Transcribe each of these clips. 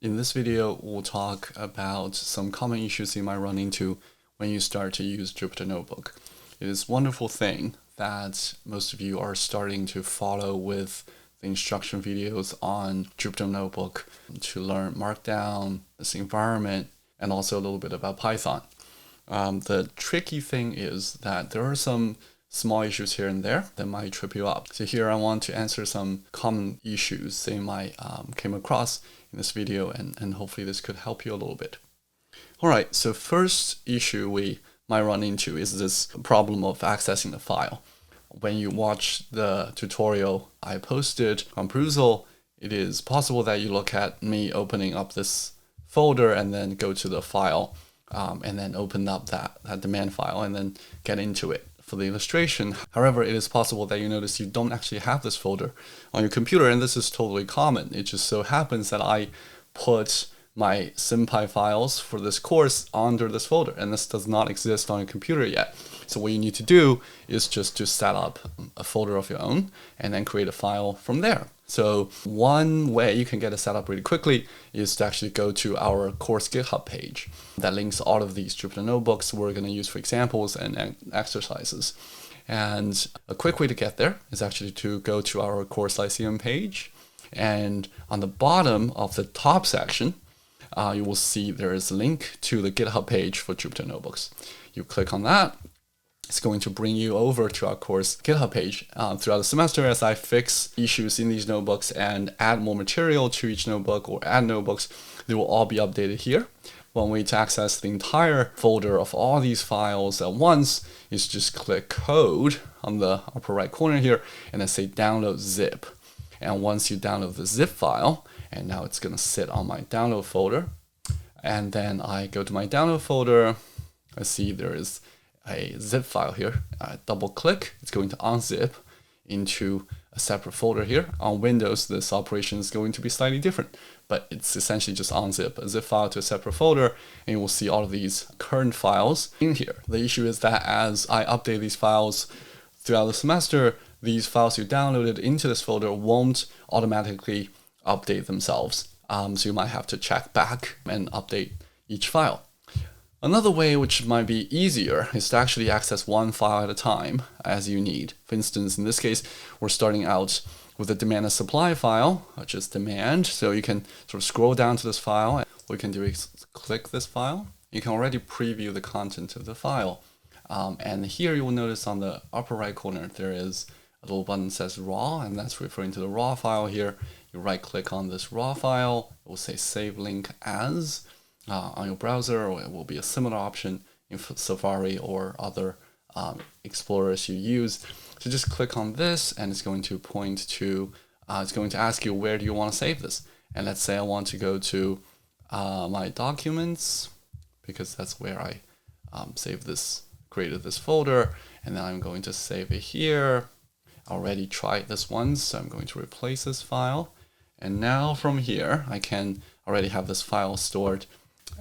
In this video, we'll talk about some common issues you might run into when you start to use Jupyter Notebook. It is a wonderful thing that most of you are starting to follow with the instruction videos on Jupyter Notebook to learn Markdown, this environment, and also a little bit about Python. The tricky thing is that there are some small issues here and there that might trip you up. So here I want to answer some common issues they might came across in this video, and hopefully this could help you a little bit. All right, so first issue we might run into is this problem of accessing the file. When you watch the tutorial I posted on Perusal, it is possible that you look at me opening up this folder and then go to the file and then open up that demand file and then get into it for the illustration. However, it is possible that you notice you don't actually have this folder on your computer, and this is totally common. It just so happens that I put my SymPy files for this course under this folder, and this does not exist on your computer yet. So what you need to do is just to set up a folder of your own and then create a file from there. So one way you can get it set up really quickly is to actually go to our course GitHub page that links all of these Jupyter notebooks we're going to use for examples and exercises. And a quick way to get there is actually to go to our course Lyceum page, and on the bottom of the top section, you will see there is a link to the GitHub page for Jupyter notebooks. You click on that. It's going to bring you over to our course GitHub page. Throughout the semester, as I fix issues in these notebooks and add more material to each notebook or add notebooks, they will all be updated here. One way to access the entire folder of all these files at once is just click code on the upper right corner here and then say download zip. And once you download the zip file, and now it's going to sit on my download folder, and then I go to my download folder, I see there is a zip file here. I double click, it's going to unzip into a separate folder here. On Windows, this operation is going to be slightly different, but it's essentially just unzip a zip file to a separate folder, and you will see all of these current files in here. The issue is that as I update these files throughout the semester, these files you downloaded into this folder won't automatically update themselves. So you might have to check back and update each file. Another way which might be easier is to actually access one file at a time as you need. For instance, in this case, we're starting out with a demand and supply file, which is demand. So you can sort of scroll down to this file. What you can do is click this file. You can already preview the content of the file. And here you will notice on the upper right corner, there is a little button that says raw, and that's referring to the raw file here. You right click on this raw file. It will say save link as. On your browser, or it will be a similar option in Safari or other explorers you use. So just click on this, and it's going to point to, it's going to ask you where do you want to save this. And let's say I want to go to my documents, because that's where I saved this, created this folder, and then I'm going to save it here. I already tried this once, so I'm going to replace this file. And now from here, I can already have this file stored.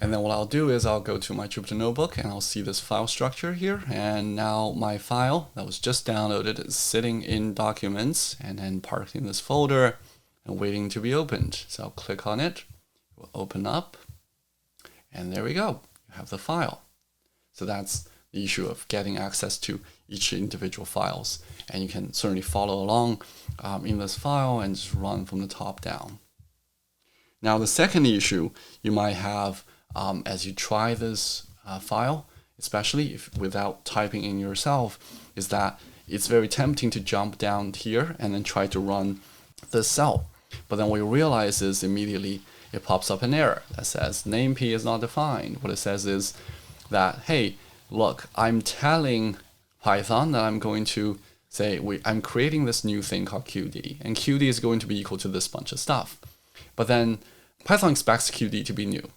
And then what I'll do is I'll go to my Jupyter Notebook and I'll see this file structure here. And now my file that was just downloaded is sitting in Documents and then parked in this folder and waiting to be opened. So I'll click on it, it will open up, and there we go. You have the file. So that's the issue of getting access to each individual files. And you can certainly follow along in this file and just run from the top down. Now the second issue you might have as you try this file, especially if without typing in yourself, is that it's very tempting to jump down here and then try to run this cell. But then what you realize is immediately it pops up an error that says name P is not defined. What it says is that, hey, look, I'm telling Python that I'm going to say, I'm creating this new thing called QD, and QD is going to be equal to this bunch of stuff. But then Python expects QD to be new.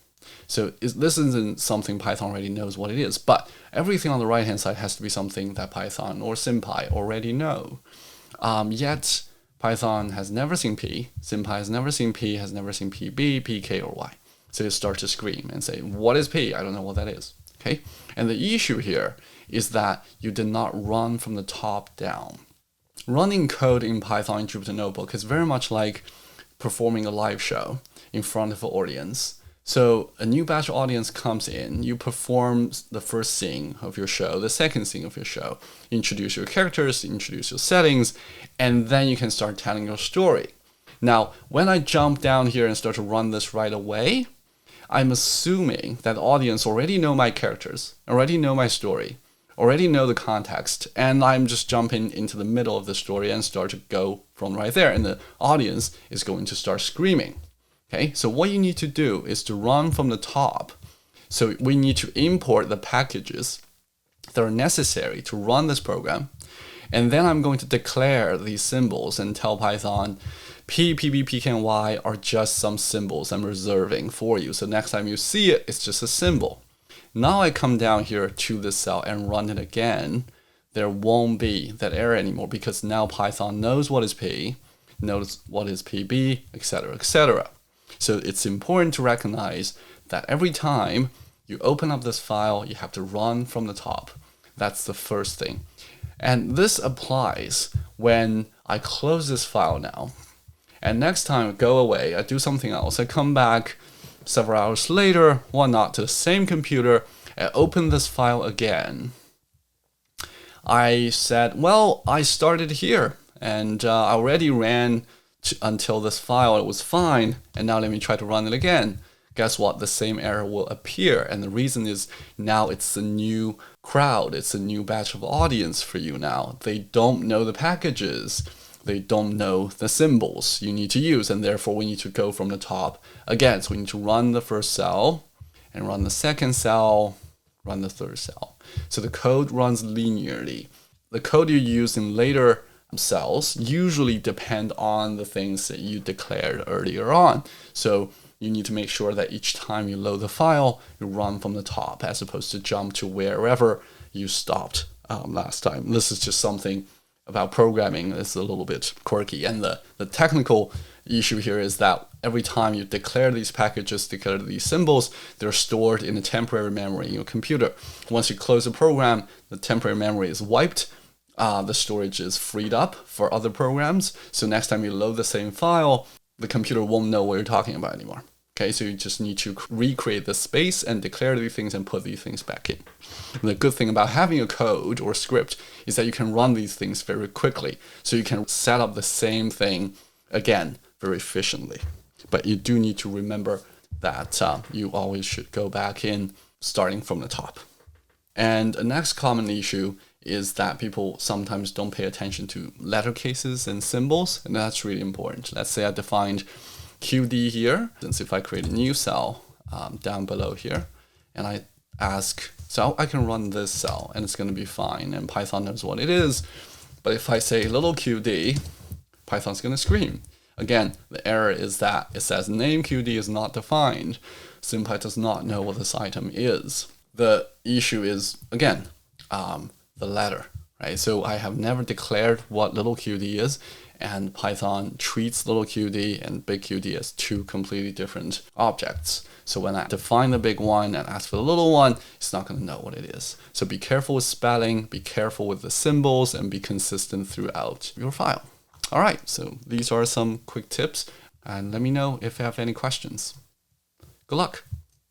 So this isn't something Python already knows what it is, but everything on the right-hand side has to be something that Python or SymPy already know. Yet Python has never seen P, SymPy has never seen P, has never seen PB, PK, or Y. So you start to scream and say, what is P? I don't know what that is. Okay? And the issue here is that you did not run from the top down. Running code in Python in Jupyter Notebook is very much like performing a live show. in front of an audience. So a new batch of audience comes in, you perform the first scene of your show, the second scene of your show, introduce your characters, introduce your settings, and then you can start telling your story. Now, when I jump down here and start to run this right away, I'm assuming that the audience already know my characters, already know my story, already know the context, and I'm just jumping into the middle of the story and start to go from right there, and the audience is going to start screaming. Okay, so what you need to do is to run from the top. So we need to import the packages that are necessary to run this program. And then I'm going to declare these symbols and tell Python, P, PB, PK, and Y are just some symbols I'm reserving for you. So next time you see it, it's just a symbol. Now I come down here to this cell and run it again. There won't be that error anymore because now Python knows what is P, knows what is PB, etc., etc. So it's important to recognize that every time you open up this file, you have to run from the top. That's the first thing. And this applies when I close this file now. And next time I go away, I do something else. I come back several hours later, whatnot, to the same computer, and open this file again. I said, well, I started here, and I already ran until this file, it was fine, and now let me try to run it again. Guess what? The same error will appear, and the reason is now it's a new crowd, it's a new batch of audience for you now. They don't know the packages, they don't know the symbols you need to use, and therefore we need to go from the top again. So we need to run the first cell, and run the second cell, run the third cell. So the code runs linearly. The code you use in later cells usually depend on the things that you declared earlier on. So you need to make sure that each time you load the file, you run from the top as opposed to jump to wherever you stopped last time. This is just something about programming that's a little bit quirky. And the technical issue here is that every time you declare these packages, declare these symbols, they're stored in a temporary memory in your computer. Once you close the program, the temporary memory is wiped. The storage is freed up for other programs. So next time you load the same file, the computer won't know what you're talking about anymore. Okay, so you just need to recreate the space and declare these things and put these things back in. And the good thing about having a code or script is that you can run these things very quickly. So you can set up the same thing again very efficiently. But you do need to remember that you always should go back in starting from the top. And the next common issue is that people sometimes don't pay attention to letter cases and symbols, and that's really important. Let's say I defined QD here, since if I create a new cell down below here, and I ask, so I can run this cell and it's going to be fine, and Python knows what it is. But if I say little qd, Python's going to scream. Again, the error is that it says name QD is not defined. SymPy does not know what this item is. The issue is, again, the letter, right? So I have never declared what little qd is, and Python treats little qd and big qd as two completely different objects. So when I define the big one and ask for the little one, it's not going to know what it is. So be careful with spelling, be careful with the symbols, and be consistent throughout your file. All right, so these are some quick tips, and let me know if you have any questions. Good luck.